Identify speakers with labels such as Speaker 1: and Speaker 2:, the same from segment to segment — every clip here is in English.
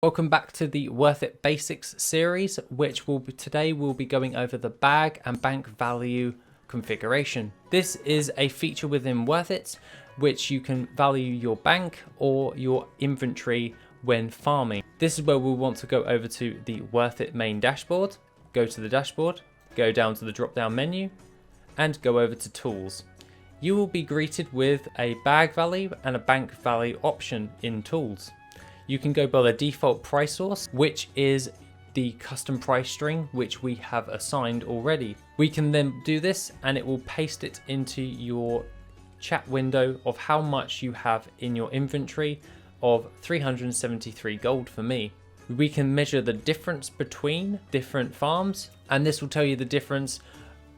Speaker 1: Welcome back to the Worth It Basics series, which today we'll be going over the bag and bank value configuration. This is a feature within Worth It, which you can value your bank or your inventory when farming. This is where we'll want to go over to the Worth It main dashboard, go to the dashboard, go down to the drop down menu and go over to tools. You will be greeted with a bag value and a bank value option in tools. You can go by the default price source, which is the custom price string, which we have assigned already. We can then do this and it will paste it into your chat window of how much you have in your inventory of 373 gold for me. We can measure the difference between different farms, and this will tell you the difference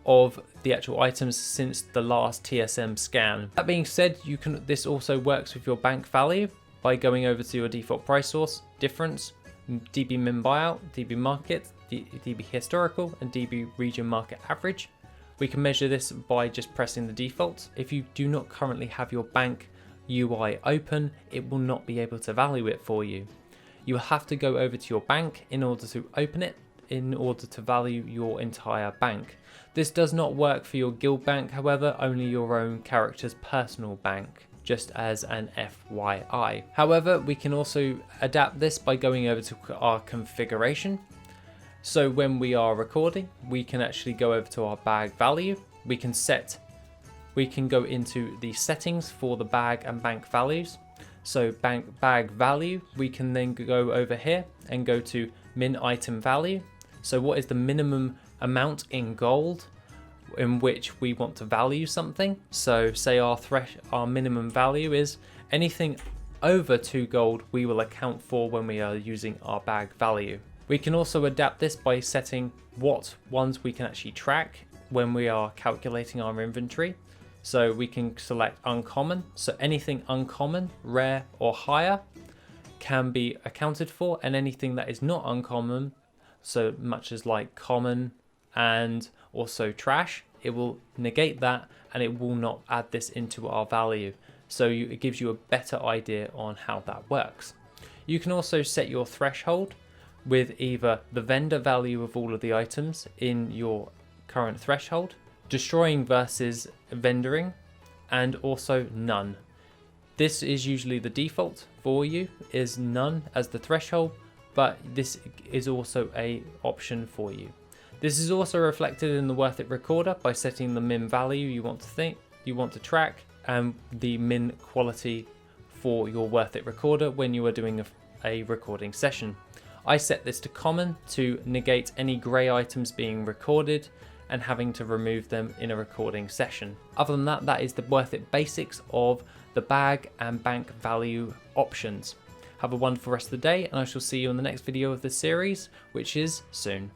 Speaker 1: of the actual items since the last TSM scan. That being said, this also works with your bank value by going over to your default price source, difference, DB min buyout, DB market, DB historical, and DB region market average. We can measure this by just pressing the default. If you do not currently have your bank UI open, it will not be able to value it for you. You will have to go over to your bank in order to open it, in order to value your entire bank. This does not work for your guild bank, however, only your own character's personal bank, just as an FYI. However, we can also adapt this by going over to our configuration. So when we are recording, we can actually go over to our bag value. We can go into the settings for the bag and bank values. So bag value, we can then go over here and go to min item value. So what is the minimum amount in gold in which we want to value something? So say our minimum value is anything over 2 gold we will account for when we are using our bag value. We can also adapt this by setting what ones we can actually track when we are calculating our inventory. So we can select uncommon, so anything uncommon, rare or higher can be accounted for, and anything that is not uncommon, so much as like common and also trash, it will negate that and it will not add this into our value. So it gives you a better idea on how that works. You can also set your threshold with either the vendor value of all of the items in your current threshold, destroying versus vendoring, and also none. This is usually the default for you, is none as the threshold, but this is also a option for you. This is also reflected in the Worth It recorder by setting the min value you want to track, and the min quality for your Worth It recorder when you are doing a recording session. I set this to common to negate any grey items being recorded and having to remove them in a recording session. Other than that, that is the Worth It basics of the bag and bank value options. Have a wonderful rest of the day, and I shall see you in the next video of this series, which is soon.